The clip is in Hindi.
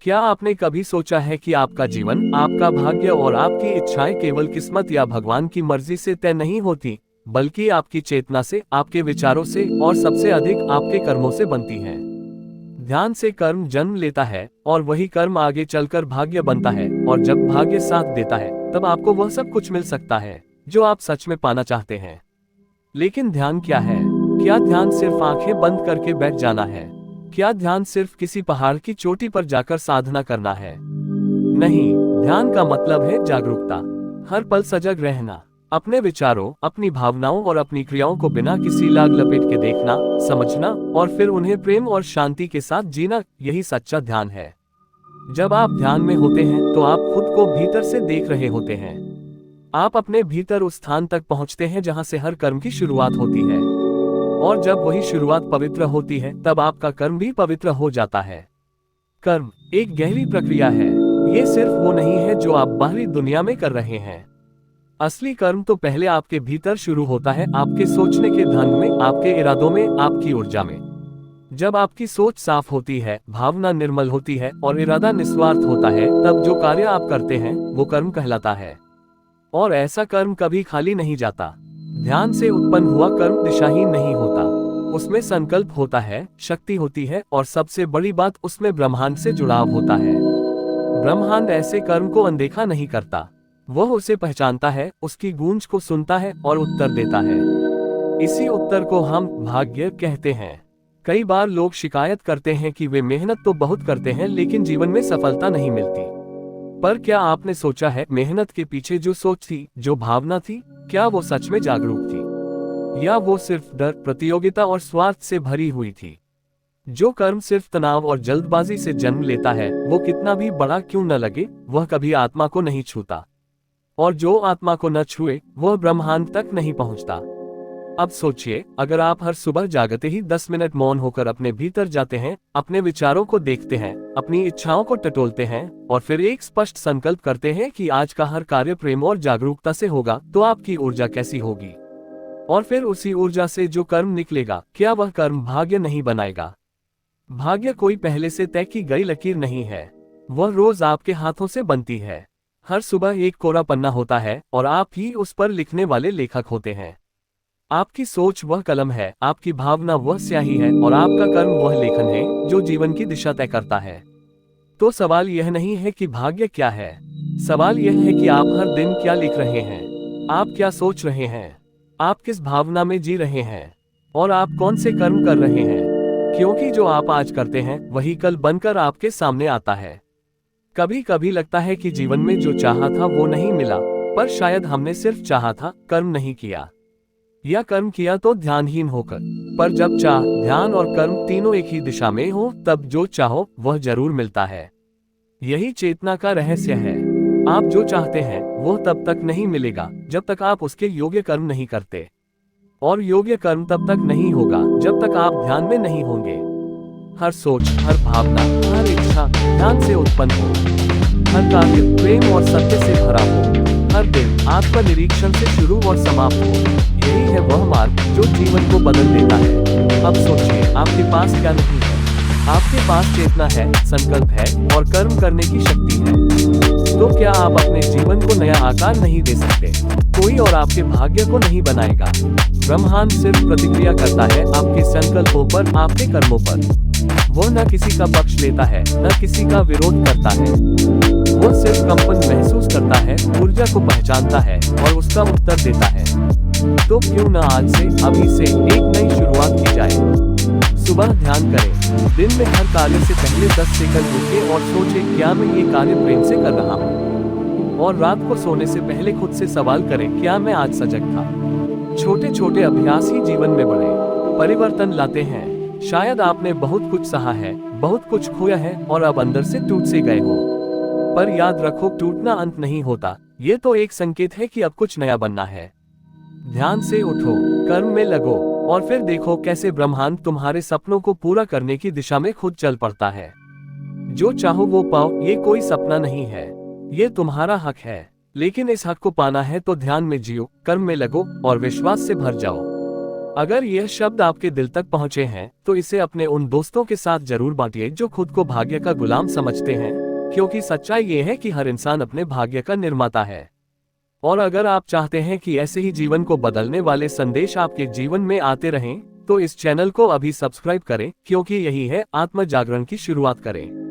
क्या आपने कभी सोचा है कि आपका जीवन, आपका भाग्य और आपकी इच्छाएं केवल किस्मत या भगवान की मर्जी से तय नहीं होती, बल्कि आपकी चेतना से, आपके विचारों से और सबसे अधिक आपके कर्मों से बनती हैं। ध्यान से कर्म जन्म लेता है और वही कर्म आगे चलकर भाग्य बनता है, और जब भाग्य साथ देता है तब आपको वह सब कुछ मिल सकता है जो आप सच में पाना चाहते हैं। लेकिन ध्यान क्या है? क्या ध्यान सिर्फ आंखें बंद करके बैठ जाना है? क्या ध्यान सिर्फ किसी पहाड़ की चोटी पर जाकर साधना करना है? नहीं, ध्यान का मतलब है जागरूकता, हर पल सजग रहना, अपने विचारों, अपनी भावनाओं और अपनी क्रियाओं को बिना किसी लाग लपेट के देखना, समझना और फिर उन्हें प्रेम और शांति के साथ जीना, यही सच्चा ध्यान है। जब आप ध्यान में होते हैं तो आप खुद को भीतर से देख रहे होते हैं। आप अपने भीतर उस स्थान तक पहुंचते हैं जहां से हर कर्म की शुरुआत होती है। और जब वही शुरुआत पवित्र होती है तब आपका कर्म भी पवित्र हो जाता है। कर्म एक गहरी प्रक्रिया है। ये सिर्फ वो नहीं है जो आप बाहरी दुनिया में कर रहे हैं। असली कर्म तो पहले आपके भीतर शुरू होता है, आपके सोचने के ढंग में, आपके इरादों में, आपकी ऊर्जा में। जब आपकी सोच साफ होती है, भावना निर्मल होती है और इरादा निस्वार्थ होता है, तब जो कार्य आप करते हैं वो कर्म कहलाता है। और ऐसा कर्म कभी खाली नहीं जाता। ध्यान से उत्पन्न हुआ कर्म दिशाहीन नहीं होता। उसमें संकल्प होता है, शक्ति होती है और सबसे बड़ी बात, उसमें ब्रह्मांड से जुड़ाव होता है। ब्रह्मांड ऐसे कर्म को अनदेखा नहीं करता। वह उसे पहचानता है, उसकी गूंज को सुनता है और उत्तर देता है। इसी उत्तर को हम भाग्य कहते हैं। कई बार लोग शिकायत करते हैं कि वे मेहनत तो बहुत करते हैं लेकिन जीवन में सफलता नहीं मिलती। पर क्या आपने सोचा है, मेहनत के पीछे जो सोच थी, जो भावना थी, क्या वो सच में जागरूक थी या वो सिर्फ डर, प्रतियोगिता और स्वार्थ से भरी हुई थी? जो कर्म सिर्फ तनाव और जल्दबाजी से जन्म लेता है, वो कितना भी बड़ा क्यों न लगे, वह कभी आत्मा को नहीं छूता। और जो आत्मा को न छुए वह ब्रह्मांड तक नहीं पहुंचता। अब सोचिए, अगर आप हर सुबह जागते ही 10 मिनट मौन होकर अपने भीतर जाते हैं, अपने विचारों को देखते हैं, अपनी इच्छाओं को टटोलते हैं और फिर एक स्पष्ट संकल्प करते हैं कि आज का हर कार्य प्रेम और जागरूकता से होगा, तो आपकी ऊर्जा कैसी होगी? और फिर उसी ऊर्जा से जो कर्म निकलेगा, क्या वह कर्म भाग्य नहीं बनाएगा? भाग्य कोई पहले से तय की गई लकीर नहीं है। वह रोज आपके हाथों से बनती है। हर सुबह एक कोरा पन्ना होता है और आप ही उस पर लिखने वाले लेखक होते हैं। आपकी सोच वह कलम है, आपकी भावना वह स्याही है और आपका कर्म वह लेखन है जो जीवन की दिशा तय करता है। तो सवाल यह नहीं है कि भाग्य क्या है, सवाल यह है कि आप हर दिन क्या लिख रहे हैं, आप क्या सोच रहे हैं, आप किस भावना में जी रहे हैं और आप कौन से कर्म कर रहे हैं। क्योंकि जो आप आज करते हैं वही कल बनकर आपके सामने आता है। कभी कभी लगता है कि जीवन में जो चाहा था वो नहीं मिला, पर शायद हमने सिर्फ चाहा था, कर्म नहीं किया, या कर्म किया तो ध्यानहीन होकर। पर जब चाह, ध्यान और कर्म तीनों एक ही दिशा में हो, तब जो चाहो वह जरूर मिलता है। यही चेतना का रहस्य है। आप जो चाहते हैं वो तब तक नहीं मिलेगा जब तक आप उसके योग्य कर्म नहीं करते, और योग्य कर्म तब तक नहीं होगा जब तक आप ध्यान में नहीं होंगे। हर सोच, हर भावना, हर इच्छा ध्यान से उत्पन्न हो। हर कार्य प्रेम और सत्य से भरा हो। हर दिन आत्मनिरीक्षण से शुरू और समाप्त हो। यही है वह मार्ग जो जीवन को बदल देता है। अब सोचिए, आपके पास क्या नहीं है? आपके पास चेतना है, संकल्प है और कर्म करने की शक्ति है। तो क्या आप अपने जीवन को नया आकार नहीं दे सकते? कोई और आपके भाग्य को नहीं बनाएगा। ब्रह्मांड सिर्फ प्रतिक्रिया करता है आपके संकल्पों पर, आपके कर्मों पर। वो न किसी का पक्ष लेता है, न किसी का विरोध करता है। वो सिर्फ कंपन महसूस करता है, ऊर्जा को पहचानता है और उसका उत्तर देता है। तो क्यों न आज से, अभी से एक नई शुरुआत की जाए। सुबह ध्यान करें। दिन में हर कार्य से पहले 10 सेकंड रुके और सोचें, क्या मैं ये कार्य प्रेम से कर रहा हूँ? और रात को सोने से पहले खुद से सवाल करें, क्या मैं आज सजग था? छोटे छोटे अभ्यास ही जीवन में बड़े परिवर्तन लाते हैं। शायद आपने बहुत कुछ सहा है, बहुत कुछ खोया है और अब अंदर से टूट से गए हो। पर याद रखो, टूटना अंत नहीं होता, ये तो एक संकेत है कि अब कुछ नया बनना है। ध्यान से उठो, कर्म में लगो और फिर देखो कैसे ब्रह्मांड तुम्हारे सपनों को पूरा करने की दिशा में खुद चल पड़ता है। जो चाहो वो पाओ, ये कोई सपना नहीं है, ये तुम्हारा हक है। लेकिन इस हक को पाना है तो ध्यान में जियो, कर्म में लगो और विश्वास से भर जाओ। अगर यह शब्द आपके दिल तक पहुंचे हैं, तो इसे अपने उन दोस्तों के साथ जरूर बांटिए जो खुद को भाग्य का गुलाम समझते हैं, क्योंकि सच्चाई ये है कि हर इंसान अपने भाग्य का निर्माता है। और अगर आप चाहते हैं कि ऐसे ही जीवन को बदलने वाले संदेश आपके जीवन में आते रहें, तो इस चैनल को अभी सब्सक्राइब करें, क्योंकि यही है आत्म जागरण की शुरुआत करें।